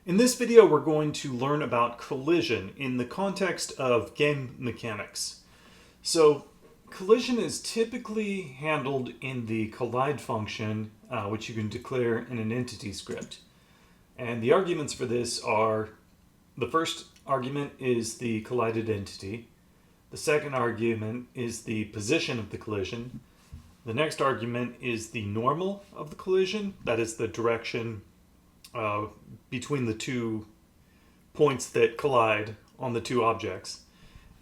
In this video, we're going to learn about collision in the context of game mechanics. So, collision is typically handled in the collide function, which you can declare in an entity script. And the arguments for this are, the first argument is the collided entity. The second argument is the position of the collision. The next argument is the normal of the collision, that is the direction between the 2 points that collide on the 2 objects.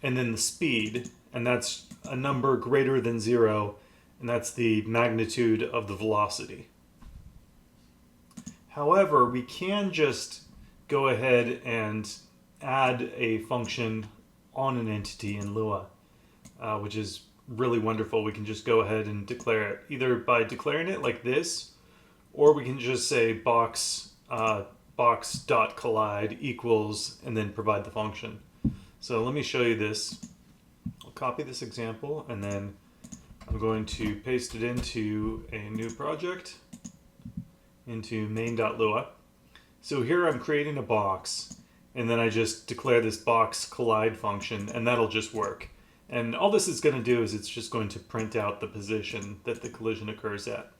And then the speed, and that's a number greater than 0, and that's the magnitude of the velocity. However, we can just go ahead and add a function on an entity in Lua, which is really wonderful. We can just go ahead and declare it, either by declaring it like this, or we can just say box.collide equals, and then provide the function. So let me show you this. I'll copy this example, and then I'm going to paste it into a new project, into main.lua. So here I'm creating a box, and then I just declare this box collide function, and that'll just work. And all this is going to do is it's just going to print out the position that the collision occurs at.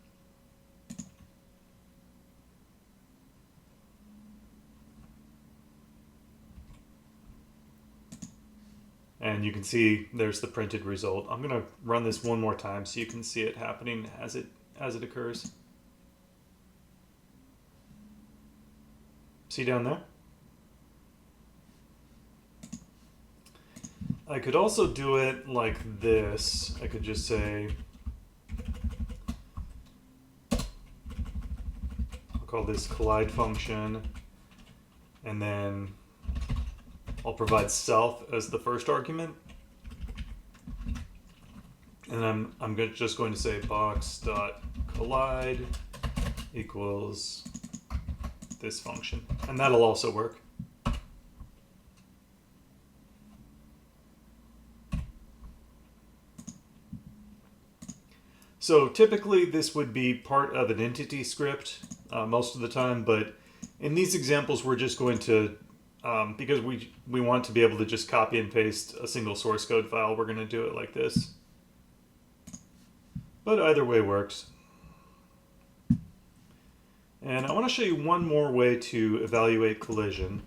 And you can see there's the printed result. I'm going to run this one more time so you can see it happening as it occurs. See down there? I could also do it like this. I could just say, I'll call this collide function, and then I'll provide self as the first argument, and I'm just going to say box.collide equals this function, and that'll also work. So typically this would be part of an entity script most of the time, but in these examples we're just going to because we want to be able to just copy and paste a single source code file, we're going to do it like this. But either way works. And I want to show you one more way to evaluate collision.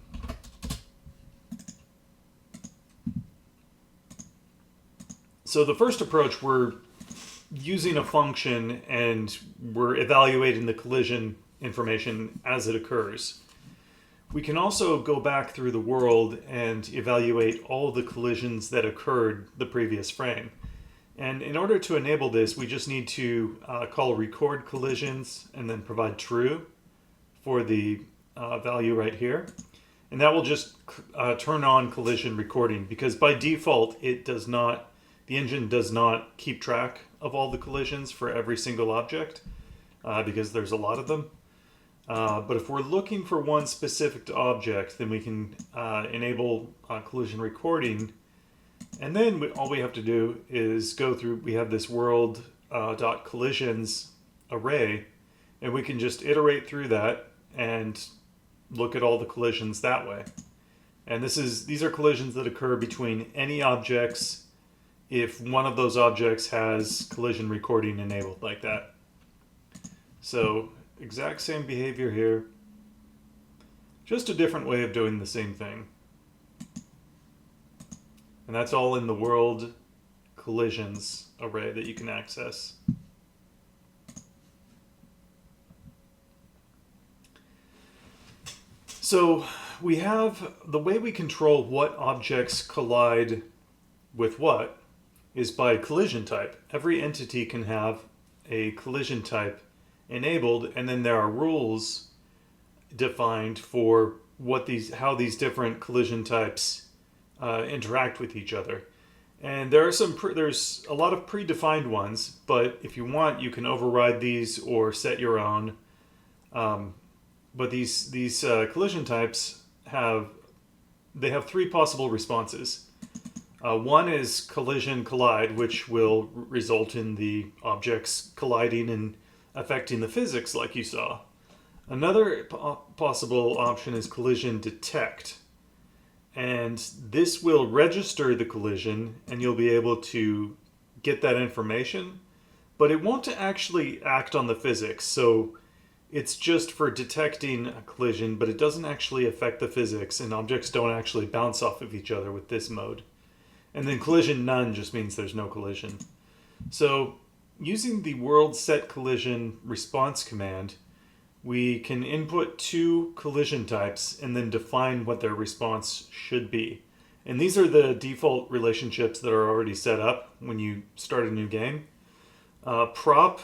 So the first approach, we're using a function and we're evaluating the collision information as it occurs. We can also go back through the world and evaluate all the collisions that occurred the previous frame. And in order to enable this, we just need to call record collisions and then provide true for the value right here. And that will just turn on collision recording, because by default it does not, the engine does not keep track of all the collisions for every single object because there's a lot of them. But if we're looking for one specific object, then we can enable collision recording, and then all we have to do is go through, we have this world.collisions array, and we can just iterate through that and look at all the collisions that way. And these are collisions that occur between any objects if one of those objects has collision recording enabled like that. So exact same behavior here, just a different way of doing the same thing. And that's all in the world collisions array that you can access. So we have the way we control what objects collide with what is by collision type. Every entity can have a collision type enabled, and then there are rules defined for how these different collision types interact with each other. And there's a lot of predefined ones, but if you want, you can override these or set your own. But these collision types have 3 possible responses. One is collision collide, which will result in the objects colliding and affecting the physics like you saw. Another possible option is collision detect. And this will register the collision and you'll be able to get that information, but it won't actually act on the physics. So it's just for detecting a collision, but it doesn't actually affect the physics, and objects don't actually bounce off of each other with this mode. And then collision none just means there's no collision. So using the world set collision response command, we can input two collision types and then define what their response should be. And these are the default relationships that are already set up when you start a new game. Prop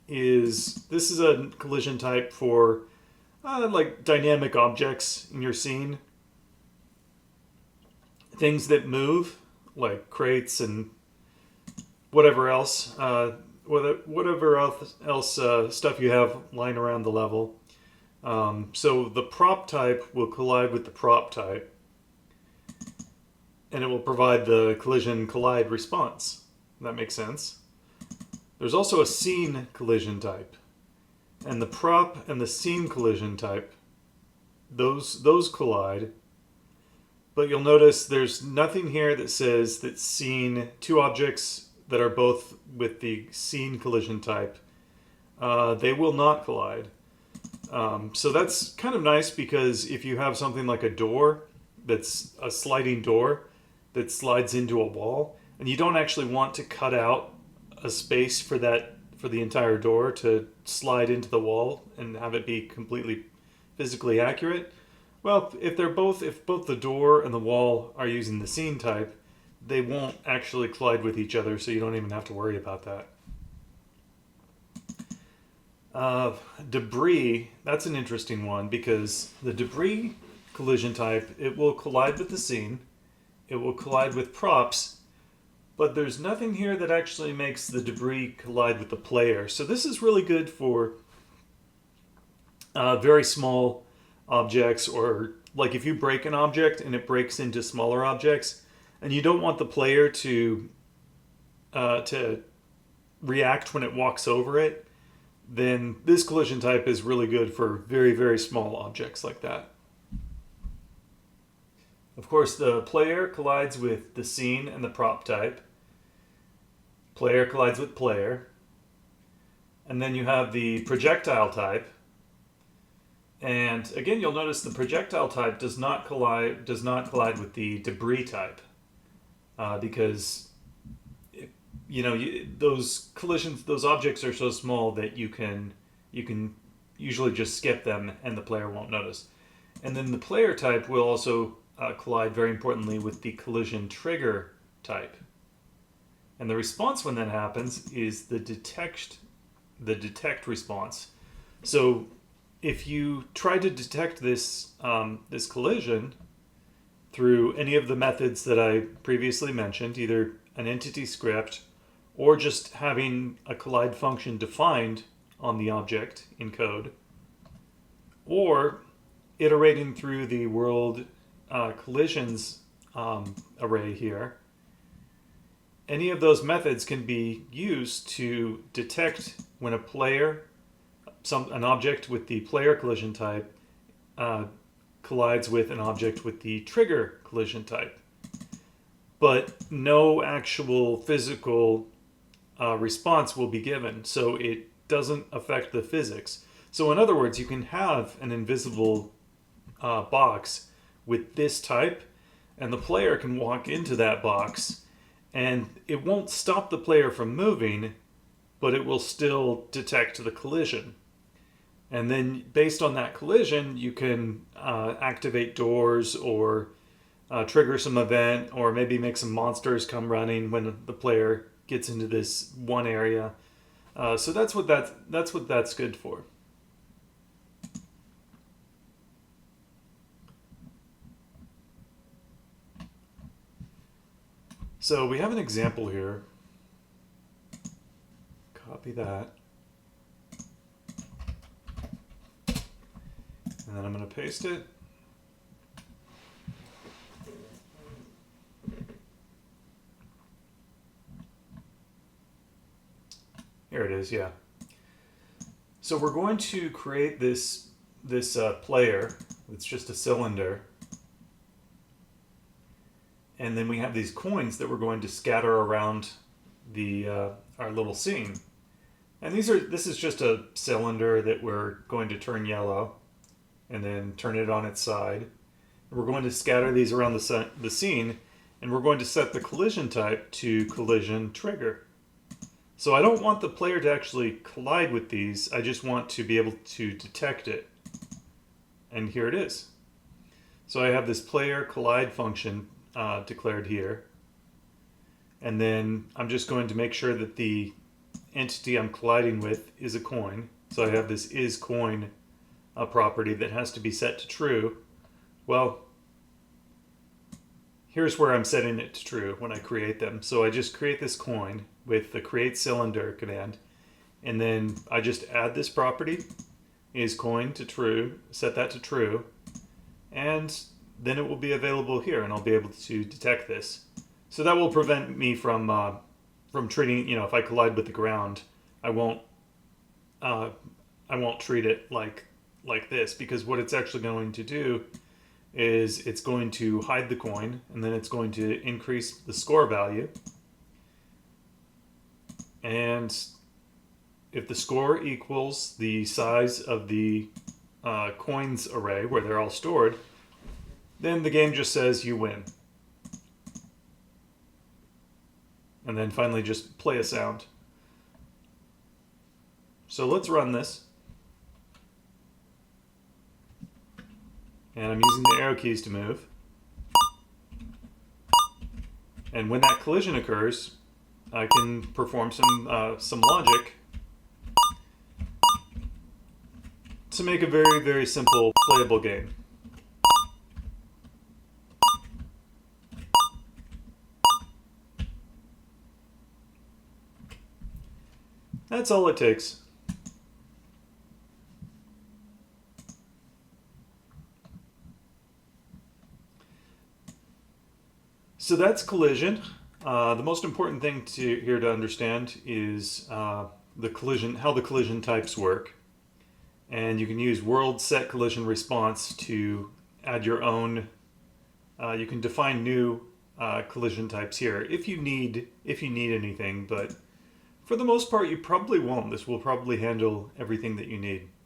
this is a collision type for like dynamic objects in your scene. Things that move, like crates and whatever else. Whatever else stuff you have lying around the level. So the prop type will collide with the prop type, and it will provide the collision collide response. That makes sense. There's also a scene collision type, and the prop and the scene collision type, those collide. But you'll notice there's nothing here that says that scene, two objects that are both with the scene collision type, they will not collide. So that's kind of nice, because if you have something like a door that's a sliding door that slides into a wall, and you don't actually want to cut out a space for the entire door to slide into the wall and have it be completely physically accurate. Well, if both the door and the wall are using the scene type, they won't actually collide with each other, so you don't even have to worry about that. Debris, that's an interesting one, because the debris collision type, it will collide with the scene, it will collide with props, but there's nothing here that actually makes the debris collide with the player. So this is really good for very small objects, or like if you break an object and it breaks into smaller objects, and you don't want the player to react when it walks over it, then this collision type is really good for very, very small objects like that. Of course, the player collides with the scene and the prop type. Player collides with player. And then you have the projectile type. And again, you'll notice the projectile type does not collide with the debris type, because those collisions, those objects are so small that you can usually just skip them and the player won't notice. And then the player type will also collide, very importantly, with the collision trigger type. And the response when that happens is the detect response. So if you try to detect this collision through any of the methods that I previously mentioned, either an entity script or just having a collide function defined on the object in code, or iterating through the world collisions array here, any of those methods can be used to detect when an object with the player collision type collides with an object with the trigger collision type. But no actual physical response will be given, so it doesn't affect the physics. So in other words, you can have an invisible box with this type, and the player can walk into that box, and it won't stop the player from moving, but it will still detect the collision. And then based on that collision, you can activate doors, or trigger some event, or maybe make some monsters come running when the player gets into this one area. So that's what that's good for. So we have an example here. Copy that. And then I'm going to paste it. Here it is, yeah. So we're going to create this player. It's just a cylinder. And then we have these coins that we're going to scatter around the our little scene. And this is just a cylinder that we're going to turn yellow and then turn it on its side. And we're going to scatter these around the scene, and we're going to set the collision type to collision trigger. So I don't want the player to actually collide with these, I just want to be able to detect it. And here it is. So I have this player collide function declared here. And then I'm just going to make sure that the entity I'm colliding with is a coin. So I have this isCoin property that has to be set to true. Well, here's where I'm setting it to true when I create them. So I just create this coin with the create cylinder command, and then I just add this property, isCoin, to true, set that to true, and then it will be available here, and I'll be able to detect this. So that will prevent me from treating, if I collide with the ground, I won't treat it like this, because what it's actually going to do is it's going to hide the coin, and then it's going to increase the score value. And if the score equals the size of the coins array where they're all stored, then the game just says you win. And then finally just play a sound. So let's run this. And I'm using the arrow keys to move. And when that collision occurs, I can perform some logic to make a very, very simple playable game. That's all it takes. So that's collision. The most important thing here to understand is the collision, how the collision types work. And you can use world set collision response to add your own. You can define new collision types here if you need anything, but for the most part you probably won't. This will probably handle everything that you need.